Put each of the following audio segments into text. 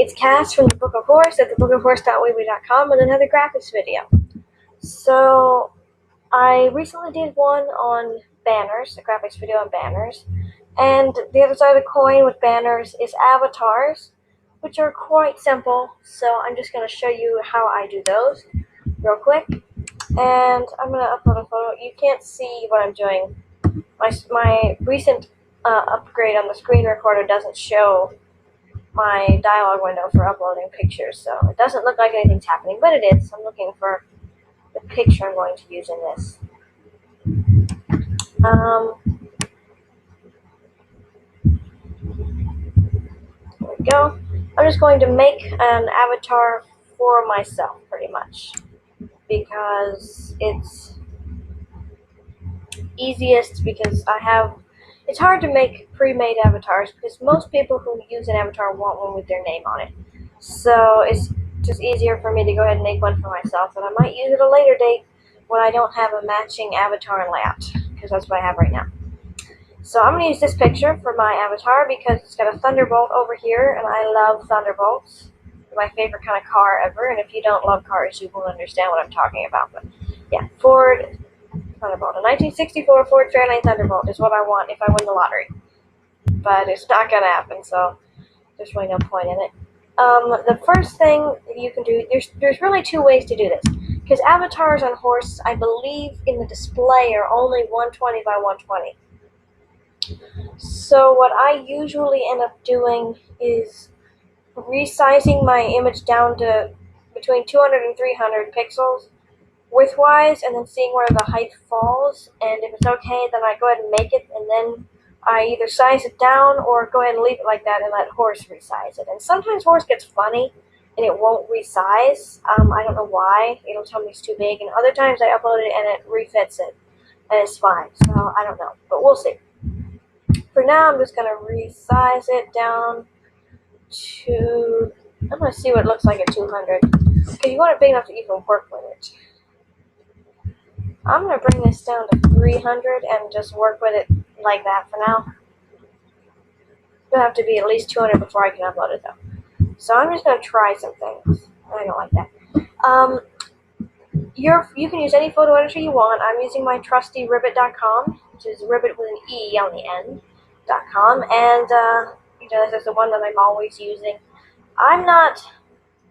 It's Cass from the Book of Howrse at thebookofhowrse.weebly.com with another graphics video. So, I recently did one on banners, a graphics video on banners, and the other side of the coin with banners is avatars, which are quite simple, so I'm just going to show you how I do those real quick, and I'm going to upload a photo. You can't see what I'm doing. My recent upgrade on the screen recorder doesn't show my dialog window for uploading pictures, so it doesn't look like anything's happening, but it is. I'm looking for the picture I'm going to use in this. There we go. I'm just going to make an avatar for myself, pretty much, because it's easiest, because it's hard to make pre-made avatars, because most people who use an avatar want one with their name on it. So it's just easier for me to go ahead and make one for myself, and I might use it at a later date when I don't have a matching avatar and layout, because that's what I have right now. So I'm going to use this picture for my avatar because it's got a thunderbolt over here, and I love thunderbolts. They're my favorite kind of car ever, and if you don't love cars, you won't understand what I'm talking about. But yeah, Ford Thunderbolt. A 1964 Ford Fairlane Thunderbolt is what I want if I win the lottery. But it's not going to happen, so there's really no point in it. The first thing you can do, there's really two ways to do this. Because avatars on Howrse, I believe in the display, are only 120 by 120. So what I usually end up doing is resizing my image down to between 200 and 300 pixels widthwise, and then seeing where the height falls, and if it's okay, then I go ahead and make it, and then I either size it down or go ahead and leave it like that and let Howrse resize it. And sometimes Howrse gets funny and it won't resize. I don't know why. It'll tell me it's too big, and other times I upload it and it refits it, and it's fine. So I don't know, but we'll see. For now, I'm just going to resize it down to, I'm going to see what it looks like at 200, because you want it big enough to even work with it. I'm going to bring this down to 300 and just work with it like that for now. It'll have to be at least 200 before I can upload it, though. So I'm just going to try some things. I don't like that. You can use any photo editor you want. I'm using my trusty Ribbit.com, which is Ribbit with an E on the end, .com, and this is the one that I'm always using. I'm not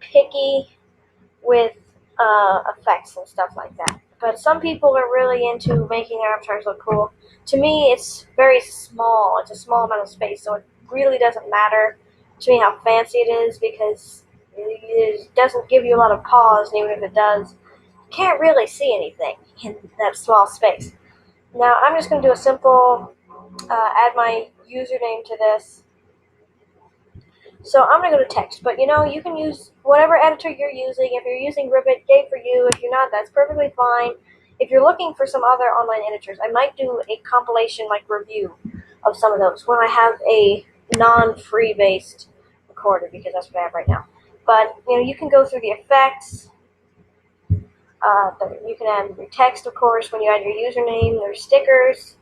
picky with effects and stuff like that, but some people are really into making their avatars look cool. To me, it's very small. It's a small amount of space, so it really doesn't matter to me how fancy it is, because it doesn't give you a lot of pause, and even if it does, you can't really see anything in that small space. Now, I'm just going to do a simple add my username to this. So I'm going to go to text, but you can use whatever editor you're using. If you're using Ribbit, yay for you. If you're not, that's perfectly fine. If you're looking for some other online editors, I might do a compilation review of some of those when I have a non-free based recorder, because that's what I have right now. But you can go through the effects. You can add your text, of course, when you add your username. There's stickers.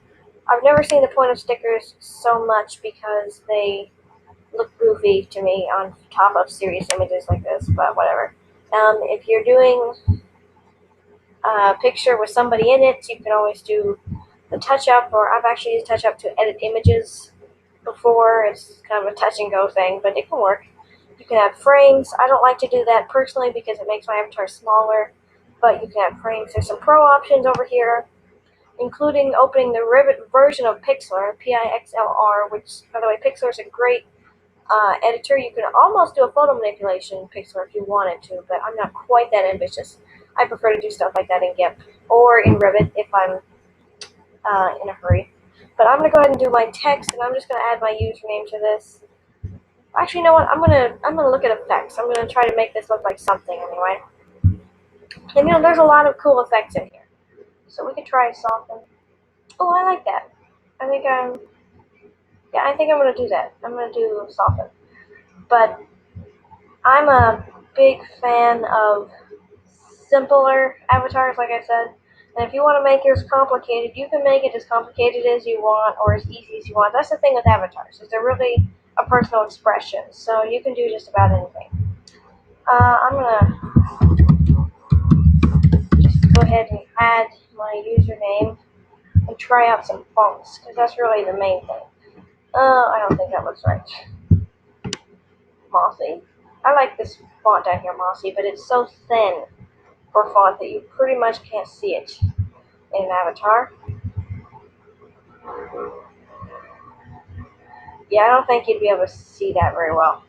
I've never seen the point of stickers so much because they look goofy to me on top of serious images like this, but whatever. If you're doing a picture with somebody in it, you can always do the touch-up, or I've actually used touch-up to edit images before. It's kind of a touch-and-go thing, but it can work. You can add frames. I don't like to do that personally because it makes my avatar smaller, but you can add frames. There's some pro options over here, including opening the Ribbit version of Pixlr, Pixlr, which, by the way, Pixlr is a great editor. You can almost do a photo manipulation in Pixlr if you wanted to, but I'm not quite that ambitious. I prefer to do stuff like that in GIMP or in Ribbit if I'm in a hurry. But I'm going to go ahead and do my text, and I'm just going to add my username to this. Actually, you know what? I'm gonna look at effects. I'm going to try to make this look like something anyway. And there's a lot of cool effects in here. So we could try soften. Oh, I like that. I think I'm going to do that. I'm going to do soften. But I'm a big fan of simpler avatars, like I said. And if you want to make yours complicated, you can make it as complicated as you want or as easy as you want. That's the thing with avatars, is they're really a personal expression, so you can do just about anything. I'm gonna just go ahead and add my username and try out some fonts, because that's really the main thing. I don't think that looks right. Mossy. I like this font down here, Mossy, but it's so thin for font that you pretty much can't see it in an avatar. Yeah, I don't think you'd be able to see that very well.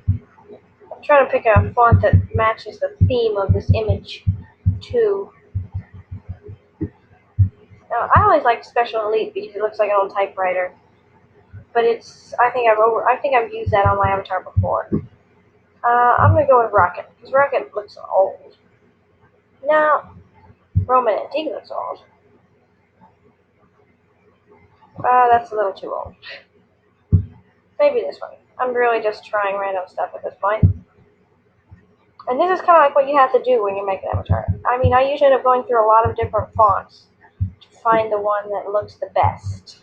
I'm trying to pick a font that matches the theme of this image, too. Now, I always liked Special Elite because it looks like an old typewriter. But I think I've used that on my avatar before. I'm gonna go with Rocket, because Rocket looks old. Now, Roman Antique looks old. That's a little too old. Maybe this one. I'm really just trying random stuff at this point. And this is kind of like what you have to do when you make an avatar. I mean, I usually end up going through a lot of different fonts to find the one that looks the best.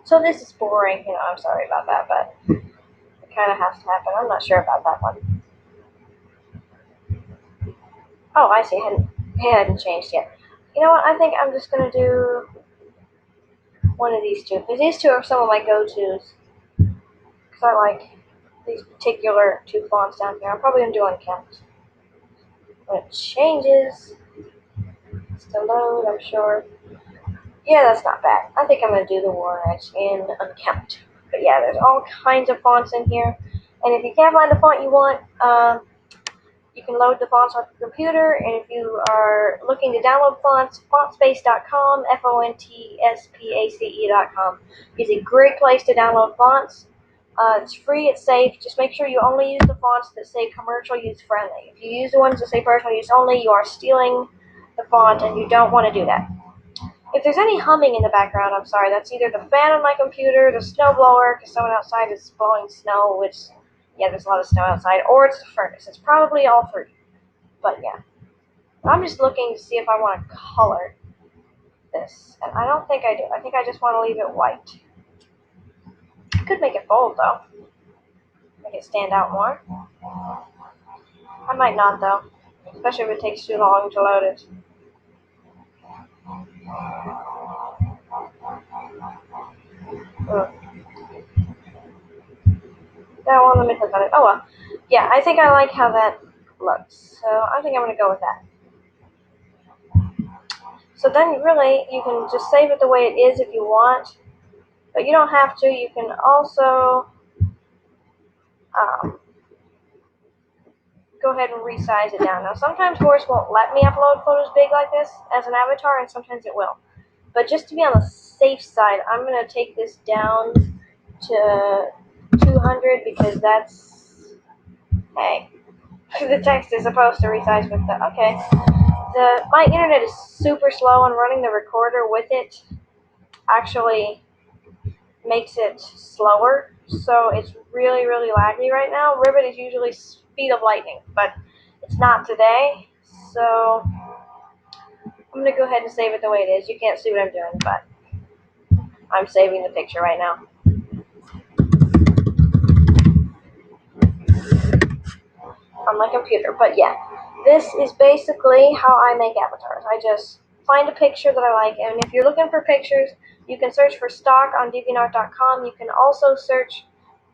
So this is boring, I'm sorry about that, but it kind of has to happen. I'm not sure about that one. Oh, I see. It hadn't changed yet. You know what? I think I'm just going to do one of these two. Because these two are some of my go-tos. Because I like these particular two fonts down here. I'm probably going to do Uncount. When it changes, it's to load, I'm sure. Yeah, that's not bad. I think I'm going to do the War Edge in Uncount. But yeah, there's all kinds of fonts in here. And if you can't find the font you want, you can load the fonts on your computer, and if you are looking to download fonts, fontspace.com, fontspace.com is a great place to download fonts. It's free, it's safe. Just make sure you only use the fonts that say commercial use friendly. If you use the ones that say personal use only, you are stealing the font, and you don't want to do that. If there's any humming in the background, I'm sorry. That's either the fan on my computer, the snowblower, because someone outside is blowing snow, which, yeah, there's a lot of snow outside, or it's the furnace. It's probably all three. But yeah. I'm just looking to see if I want to color this. And I don't think I do. I think I just want to leave it white. I could make it bold, though. Make it stand out more. I might not, though. Especially if it takes too long to load it. That one, let me click on it. Oh, well. Yeah, I think I like how that looks. So I think I'm going to go with that. So then, really, you can just save it the way it is if you want. But you don't have to. You can also go ahead and resize it down. Now, sometimes Howrse won't let me upload photos big like this as an avatar, and sometimes it will. But just to be on the safe side, I'm going to take this down to 200 because that's, hey, the text is supposed to resize with the, okay. My internet is super slow, and running the recorder with it actually makes it slower. So it's really, really laggy right now. Ribbit is usually speed of lightning, but it's not today. So I'm going to go ahead and save it the way it is. You can't see what I'm doing, but I'm saving the picture right now. On my computer. But yeah, this is basically how I make avatars. I just find a picture that I like, and if you're looking for pictures, you can search for stock on deviantart.com. You can also search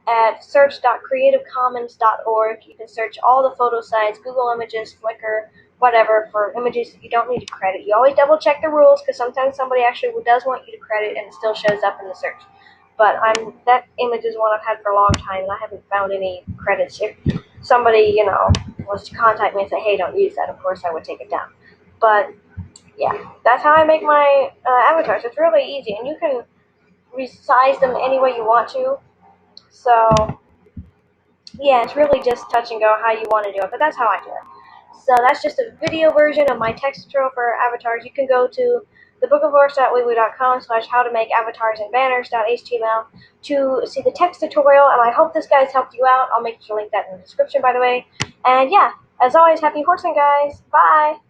at search.creativecommons.org. You can search all the photo sites, Google Images, Flickr, whatever, for images that you don't need to credit. You always double check the rules, because sometimes somebody actually does want you to credit and it still shows up in the search. But that image is one I've had for a long time, and I haven't found any credits. If somebody, was to contact me and say, hey, don't use that, of course I would take it down. But yeah, that's how I make my avatars. It's really easy, and you can resize them any way you want to. So yeah, it's really just touch and go how you want to do it, but that's how I do it. So that's just a video version of my text tutorial for avatars. You can go to thebookofhowrse.weebly.com/howtomakeavatars and banners.html to see the text tutorial, and I hope this guys helped you out. I'll make sure to link that in the description, by the way. And yeah, as always, happy Howrseing, guys. Bye!